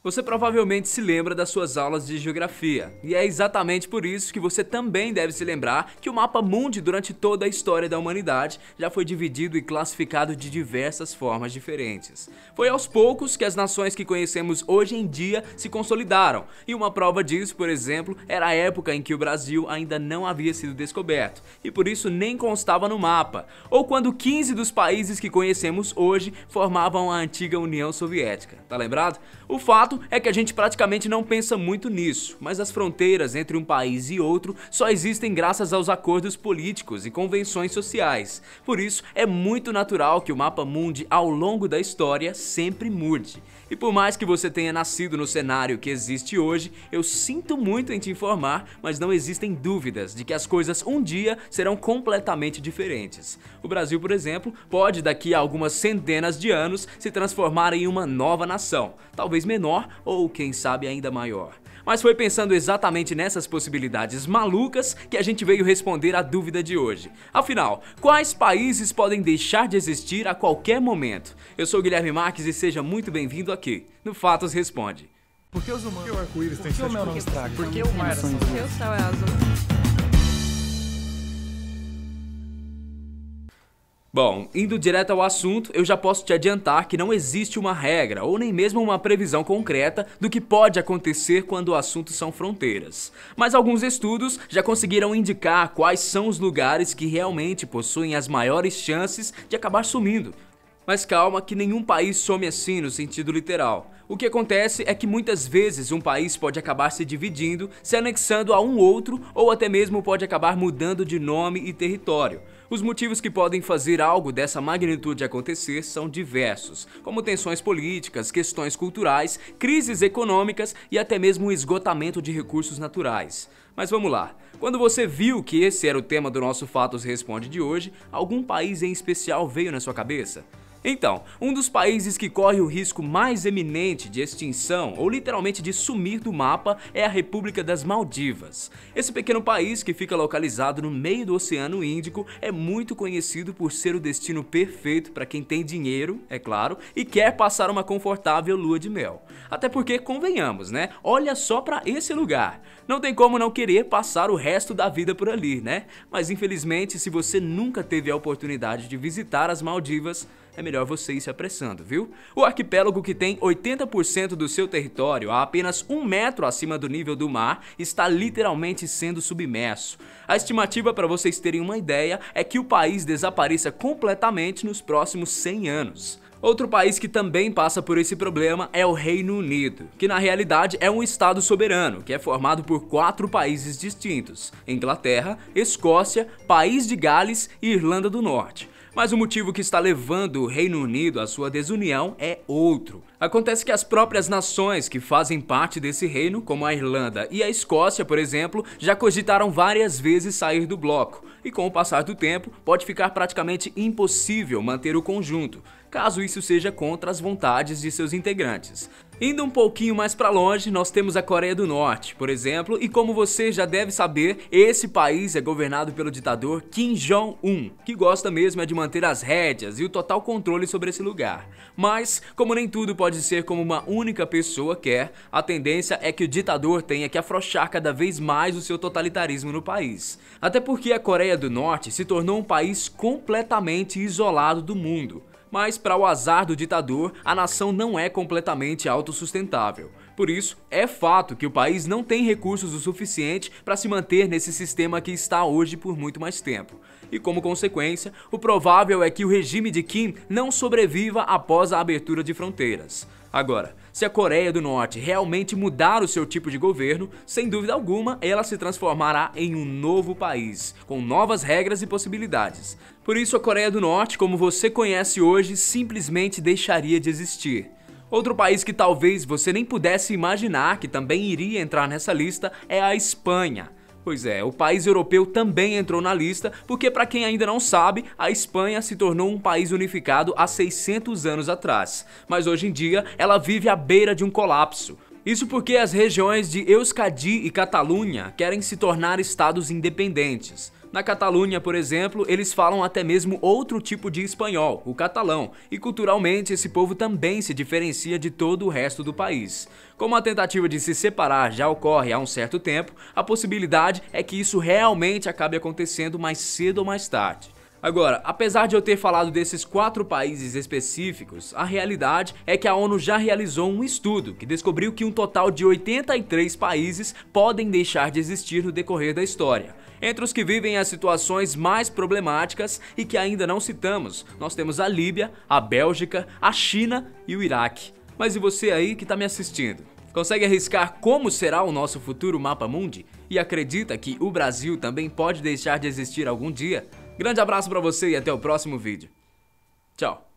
Você provavelmente se lembra das suas aulas de geografia, e é exatamente por isso que você também deve se lembrar que o mapa mundi durante toda a história da humanidade já foi dividido e classificado de diversas formas diferentes. Foi aos poucos que as nações que conhecemos hoje em dia se consolidaram, e uma prova disso, por exemplo, era a época em que o Brasil ainda não havia sido descoberto, e por isso nem constava no mapa, ou quando 15 dos países que conhecemos hoje formavam a antiga União Soviética, tá lembrado? O fato é que a gente praticamente não pensa muito nisso, mas as fronteiras entre um país e outro só existem graças aos acordos políticos e convenções sociais. Por isso, é muito natural que o mapa mundi ao longo da história sempre mude. E por mais que você tenha nascido no cenário que existe hoje, eu sinto muito em te informar, mas não existem dúvidas de que as coisas um dia serão completamente diferentes. O Brasil, por exemplo, pode daqui a algumas centenas de anos se transformar em uma nova nação, talvez menor ou quem sabe ainda maior. Mas foi pensando exatamente nessas possibilidades malucas que a gente veio responder a dúvida de hoje. Afinal, quais países podem deixar de existir a qualquer momento? Eu sou o Guilherme Marques e seja muito bem-vindo aqui no Fatos Responde. Por que os humanos? Por que o arco-íris tem Por que o sete mel não cores? estraga? Por que o mar é azul? Porque o céu é azul. Bom, indo direto ao assunto, eu já posso te adiantar que não existe uma regra ou nem mesmo uma previsão concreta do que pode acontecer quando o assunto são fronteiras. Mas alguns estudos já conseguiram indicar quais são os lugares que realmente possuem as maiores chances de acabar sumindo. Mas calma que nenhum país some assim no sentido literal. O que acontece é que muitas vezes um país pode acabar se dividindo, se anexando a um outro ou até mesmo pode acabar mudando de nome e território. Os motivos que podem fazer algo dessa magnitude acontecer são diversos, como tensões políticas, questões culturais, crises econômicas e até mesmo o esgotamento de recursos naturais. Mas vamos lá, quando você viu que esse era o tema do nosso Fatos Responde de hoje, algum país em especial veio na sua cabeça? Então, um dos países que corre o risco mais eminente de extinção ou literalmente de sumir do mapa é a República das Maldivas. Esse pequeno país, que fica localizado no meio do Oceano Índico, é muito conhecido por ser o destino perfeito para quem tem dinheiro, é claro, e quer passar uma confortável lua de mel. Até porque, convenhamos, né? Olha só para esse lugar. Não tem como não querer passar o resto da vida por ali, né? Mas infelizmente, se você nunca teve a oportunidade de visitar as Maldivas, é melhor você ir se apressando, viu? O arquipélago, que tem 80% do seu território a apenas 1 metro acima do nível do mar, está literalmente sendo submerso. A estimativa, para vocês terem uma ideia, é que o país desapareça completamente nos próximos 100 anos. Outro país que também passa por esse problema é o Reino Unido, que na realidade é um estado soberano, que é formado por 4 países distintos: Inglaterra, Escócia, País de Gales e Irlanda do Norte. Mas o motivo que está levando o Reino Unido à sua desunião é outro. Acontece que as próprias nações que fazem parte desse reino, como a Irlanda e a Escócia, por exemplo, já cogitaram várias vezes sair do bloco, e com o passar do tempo pode ficar praticamente impossível manter o conjunto, caso isso seja contra as vontades de seus integrantes. Indo um pouquinho mais para longe, nós temos a Coreia do Norte, por exemplo, e como você já deve saber, esse país é governado pelo ditador Kim Jong-un, que gosta mesmo é de manter as rédeas e o total controle sobre esse lugar. Mas, como nem tudo pode ser como uma única pessoa quer, a tendência é que o ditador tenha que afrouxar cada vez mais o seu totalitarismo no país. Até porque a Coreia do Norte se tornou um país completamente isolado do mundo. Mas, para o azar do ditador, a nação não é completamente autossustentável. Por isso, é fato que o país não tem recursos o suficiente para se manter nesse sistema que está hoje por muito mais tempo. E como consequência, o provável é que o regime de Kim não sobreviva após a abertura de fronteiras. Agora, se a Coreia do Norte realmente mudar o seu tipo de governo, sem dúvida alguma, ela se transformará em um novo país, com novas regras e possibilidades. Por isso, a Coreia do Norte, como você conhece hoje, simplesmente deixaria de existir. Outro país que talvez você nem pudesse imaginar que também iria entrar nessa lista é a Espanha. Pois é, o país europeu também entrou na lista porque, para quem ainda não sabe, a Espanha se tornou um país unificado há 600 anos atrás. Mas hoje em dia, ela vive à beira de um colapso. Isso porque as regiões de Euskadi e Catalunha querem se tornar estados independentes. Na Catalunha, por exemplo, eles falam até mesmo outro tipo de espanhol, o catalão, e culturalmente esse povo também se diferencia de todo o resto do país. Como a tentativa de se separar já ocorre há um certo tempo, a possibilidade é que isso realmente acabe acontecendo mais cedo ou mais tarde. Agora, apesar de eu ter falado desses 4 países específicos, a realidade é que a ONU já realizou um estudo que descobriu que um total de 83 países podem deixar de existir no decorrer da história. Entre os que vivem as situações mais problemáticas e que ainda não citamos, nós temos a Líbia, a Bélgica, a China e o Iraque. Mas e você aí que está me assistindo? Consegue arriscar como será o nosso futuro mapa mundi? E acredita que o Brasil também pode deixar de existir algum dia? Grande abraço pra você e até o próximo vídeo. Tchau!